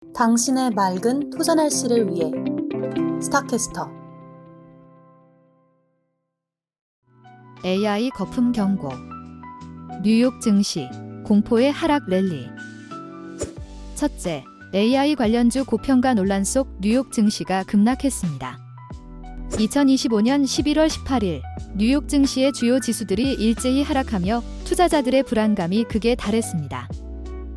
당신의 맑은 투자 날씨를 위해 스타캐스터. AI 거품 경고. 뉴욕 증시 공포의 하락 랠리. 첫째, AI 관련주 고평가 논란 속 뉴욕 증시가 급락했습니다. 2025년 11월 18일 뉴욕 증시의 주요 지수들이 일제히 하락하며 투자자들의 불안감이 극에 달했습니다.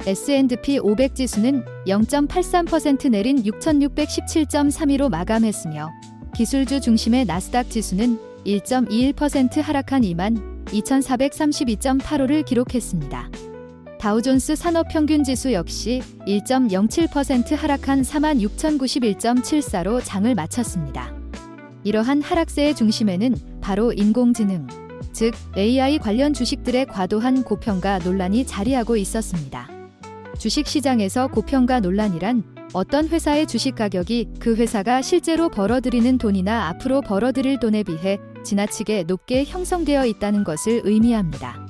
S&P 500 지수는 0.83% 내린 6,617.32로 마감했으며 기술주 중심의 나스닥 지수는 1.21% 하락한 22,432.85를 기록했습니다. 다우존스 산업평균지수 역시 1.07% 하락한 46,091.74로 장을 마쳤습니다. 이러한 하락세의 중심에는 바로 인공지능, 즉 AI 관련 주식들의 과도한 고평가 논란이 자리하고 있었습니다. 주식시장에서 고평가 논란이란 어떤 회사의 주식 가격이 그 회사가 실제로 벌어들이는 돈이나 앞으로 벌어들일 돈에 비해 지나치게 높게 형성되어 있다는 것을 의미합니다.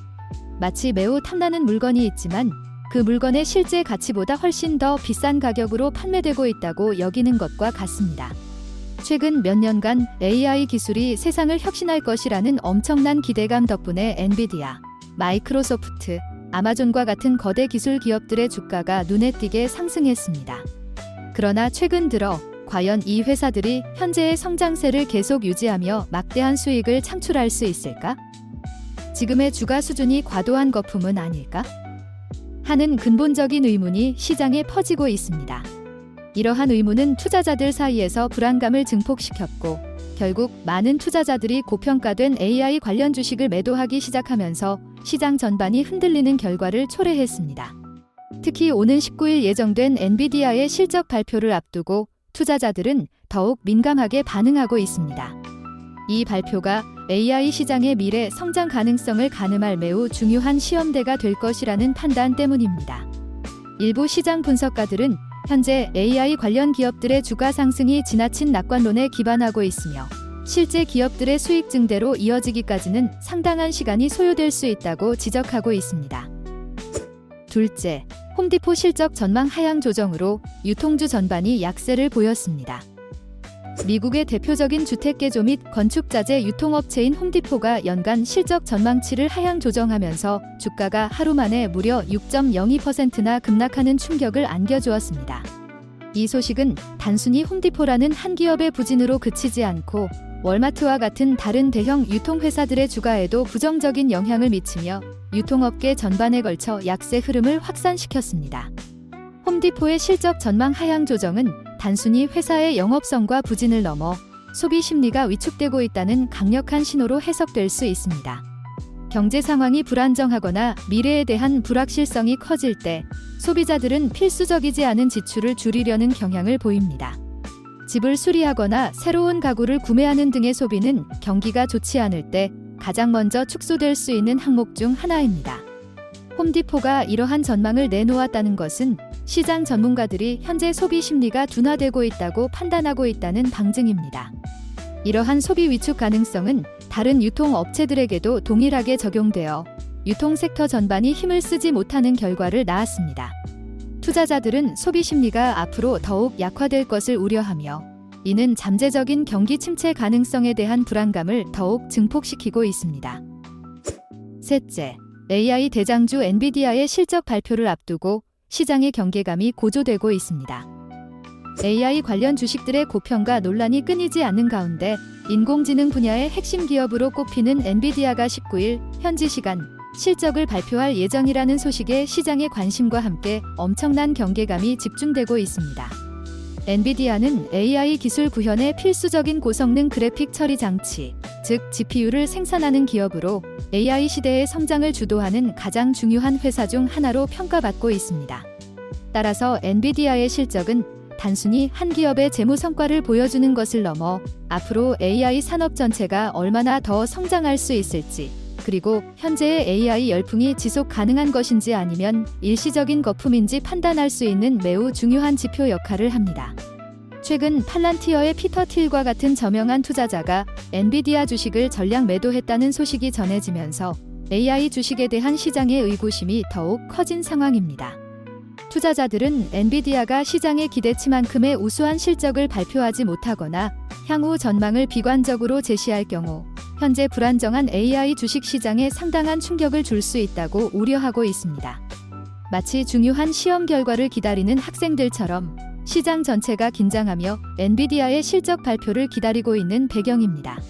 마치 매우 탐나는 물건이 있지만 그 물건의 실제 가치보다 훨씬 더 비싼 가격으로 판매되고 있다고 여기는 것과 같습니다. 최근 몇 년간 AI 기술이 세상을 혁신할 것이라는 엄청난 기대감 덕분에 엔비디아, 마이크로소프트, 아마존과 같은 거대 기술 기업들의 주가가 눈에 띄게 상승했습니다. 그러나 최근 들어 과연 이 회사들이 현재의 성장세를 계속 유지하며 막대한 수익을 창출할 수 있을까? 지금의 주가 수준이 과도한 거품은 아닐까? 하는 근본적인 의문이 시장에 퍼지고 있습니다. 이러한 의문은 투자자들 사이에서 불안감을 증폭시켰고 결국 많은 투자자들이 고평가된 AI 관련 주식을 매도하기 시작하면서 시장 전반이 흔들리는 결과를 초래했습니다. 특히 오는 19일 예정된 엔비디아의 실적 발표를 앞두고 투자자들은 더욱 민감하게 반응하고 있습니다. 이 발표가 AI 시장의 미래 성장 가능성을 가늠할 매우 중요한 시험대가 될 것이라는 판단 때문입니다. 일부 시장 분석가들은 현재 AI 관련 기업들의 주가 상승이 지나친 낙관론에 기반하고 있으며 실제 기업들의 수익 증대로 이어지기까지는 상당한 시간이 소요될 수 있다고 지적하고 있습니다. 둘째, 홈디포 실적 전망 하향 조정으로 유통주 전반이 약세를 보였습니다. 미국의 대표적인 주택개조 및 건축자재 유통업체인 홈디포가 연간 실적 전망치를 하향 조정하면서 주가가 하루 만에 무려 6.02%나 급락하는 충격을 안겨주었습니다. 이 소식은 단순히 홈디포라는 한 기업의 부진으로 그치지 않고 월마트와 같은 다른 대형 유통회사들의 주가에도 부정적인 영향을 미치며 유통업계 전반에 걸쳐 약세 흐름을 확산시켰습니다. 홈디포의 실적 전망 하향 조정은 단순히 회사의 영업성과 부진을 넘어 소비 심리가 위축되고 있다는 강력한 신호로 해석될 수 있습니다. 경제 상황이 불안정하거나 미래에 대한 불확실성이 커질 때 소비자들은 필수적이지 않은 지출을 줄이려는 경향을 보입니다. 집을 수리하거나 새로운 가구를 구매하는 등의 소비는 경기가 좋지 않을 때 가장 먼저 축소될 수 있는 항목 중 하나입니다. 홈디포가 이러한 전망을 내놓았다는 것은 시장 전문가들이 현재 소비 심리가 둔화되고 있다고 판단하고 있다는 방증입니다. 이러한 소비 위축 가능성은 다른 유통업체들에게도 동일하게 적용되어 유통 섹터 전반이 힘을 쓰지 못하는 결과를 낳았습니다. 투자자들은 소비 심리가 앞으로 더욱 약화될 것을 우려하며 이는 잠재적인 경기 침체 가능성에 대한 불안감을 더욱 증폭시키고 있습니다. 셋째, AI 대장주 엔비디아의 실적 발표를 앞두고 시장의 경계감이 고조되고 있습니다. AI 관련 주식들의 고평가 논란이 끊이지 않는 가운데 인공지능 분야의 핵심 기업으로 꼽히는 엔비디아가 19일 현지 시간 실적을 발표할 예정이라는 소식에 시장의 관심과 함께 엄청난 경계감이 집중되고 있습니다. 엔비디아는 AI 기술 구현의 필수적인 고성능 그래픽 처리 장치, 즉 GPU를 생산하는 기업으로 AI 시대의 성장을 주도하는 가장 중요한 회사 중 하나로 평가받고 있습니다. 따라서 엔비디아의 실적은 단순히 한 기업의 재무 성과를 보여주는 것을 넘어 앞으로 AI 산업 전체가 얼마나 더 성장할 수 있을지, 그리고 현재의 AI 열풍이 지속 가능한 것인지 아니면 일시적인 거품인지 판단할 수 있는 매우 중요한 지표 역할을 합니다. 최근 팔란티어의 피터 틸과 같은 저명한 투자자가 엔비디아 주식을 전량 매도했다는 소식이 전해지면서 AI 주식에 대한 시장의 의구심이 더욱 커진 상황입니다. 투자자들은 엔비디아가 시장의 기대치만큼의 우수한 실적을 발표하지 못하거나 향후 전망을 비관적으로 제시할 경우 현재 불안정한 AI 주식 시장에 상당한 충격을 줄 수 있다고 우려하고 있습니다. 마치 중요한 시험 결과를 기다리는 학생들처럼 시장 전체가 긴장하며 엔비디아의 실적 발표를 기다리고 있는 배경입니다.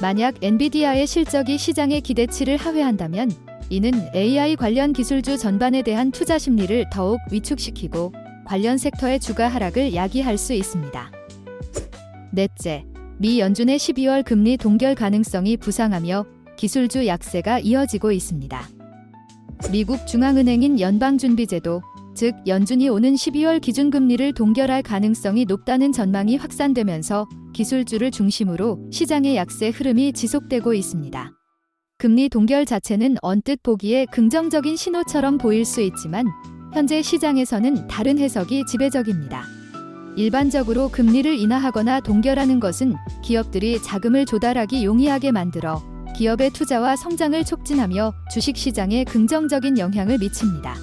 만약 엔비디아의 실적이 시장의 기대치를 하회한다면 이는 AI 관련 기술주 전반에 대한 투자 심리를 더욱 위축시키고 관련 섹터의 주가 하락을 야기할 수 있습니다. 넷째, 미 연준의 12월 금리 동결 가능성이 부상하며 기술주 약세가 이어지고 있습니다. 미국 중앙은행인 연방준비제도, 즉 연준이 오는 12월 기준금리를 동결할 가능성이 높다는 전망이 확산되면서 기술주를 중심으로 시장의 약세 흐름이 지속되고 있습니다. 금리 동결 자체는 언뜻 보기에 긍정적인 신호처럼 보일 수 있지만 현재 시장에서는 다른 해석이 지배적입니다. 일반적으로 금리를 인하하거나 동결하는 것은 기업들이 자금을 조달하기 용이하게 만들어 기업의 투자와 성장을 촉진하며 주식시장에 긍정적인 영향을 미칩니다.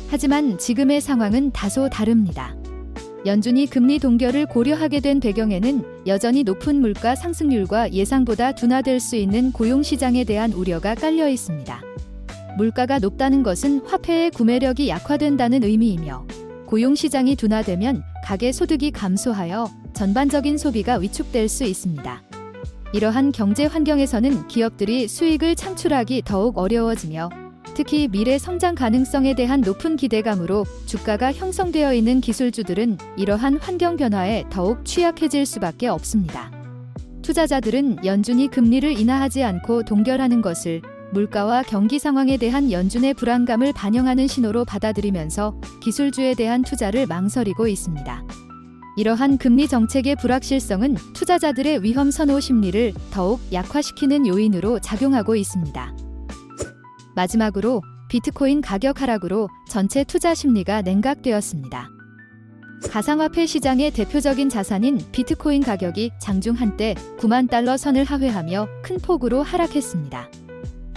하지만 지금의 상황은 다소 다릅니다. 연준이 금리 동결을 고려하게 된 배경에는 여전히 높은 물가 상승률과 예상보다 둔화될 수 있는 고용시장에 대한 우려가 깔려 있습니다. 물가가 높다는 것은 화폐의 구매력이 약화된다는 의미이며 고용시장이 둔화되면 가계 소득이 감소하여 전반적인 소비가 위축될 수 있습니다. 이러한 경제 환경에서는 기업들이 수익을 창출하기 더욱 어려워지며 특히 미래 성장 가능성에 대한 높은 기대감으로 주가가 형성되어 있는 기술주들은 이러한 환경 변화에 더욱 취약해질 수밖에 없습니다. 투자자들은 연준이 금리를 인하하지 않고 동결하는 것을 물가와 경기 상황에 대한 연준의 불안감을 반영하는 신호로 받아들이면서 기술주에 대한 투자를 망설이고 있습니다. 이러한 금리 정책의 불확실성은 투자자들의 위험 선호 심리를 더욱 약화시키는 요인으로 작용하고 있습니다. 마지막으로 비트코인 가격 하락으로 전체 투자 심리가 냉각되었습니다. 가상화폐 시장의 대표적인 자산인 비트코인 가격이 장중 한때 9만 달러 선을 하회하며 큰 폭으로 하락했습니다.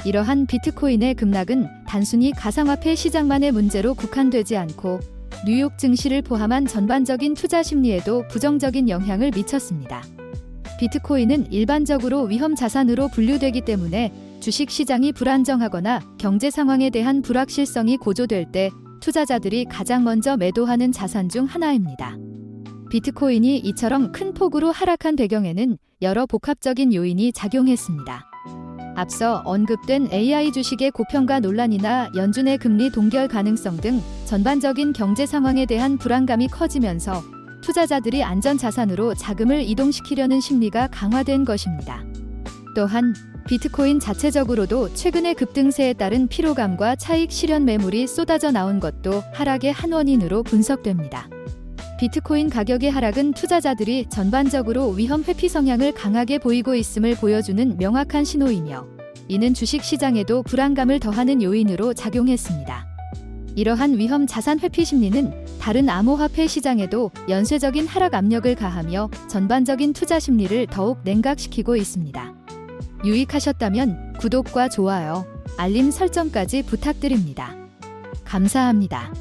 이러한 비트코인의 급락은 단순히 가상화폐 시장만의 문제로 국한되지 않고 뉴욕 증시를 포함한 전반적인 투자 심리에도 부정적인 영향을 미쳤습니다. 비트코인은 일반적으로 위험 자산으로 분류되기 때문에 주식 시장이 불안정하거나 경제 상황에 대한 불확실성이 고조될 때 투자자들이 가장 먼저 매도하는 자산 중 하나입니다. 비트코인이 이처럼 큰 폭으로 하락한 배경에는 여러 복합적인 요인이 작용했습니다. 앞서 언급된 AI 주식의 고평가 논란이나 연준의 금리 동결 가능성 등 전반적인 경제 상황에 대한 불안감이 커지면서 투자자들이 안전 자산으로 자금을 이동시키려는 심리가 강화된 것입니다. 또한 비트코인 자체적으로도 최근의 급등세에 따른 피로감과 차익 실현 매물이 쏟아져 나온 것도 하락의 한 원인으로 분석됩니다. 비트코인 가격의 하락은 투자자들이 전반적으로 위험 회피 성향을 강하게 보이고 있음을 보여주는 명확한 신호이며 이는 주식 시장에도 불안감을 더하는 요인으로 작용했습니다. 이러한 위험 자산 회피 심리는 다른 암호화폐 시장에도 연쇄적인 하락 압력을 가하며 전반적인 투자 심리를 더욱 냉각시키고 있습니다. 유익하셨다면 구독과 좋아요, 알림 설정까지 부탁드립니다. 감사합니다.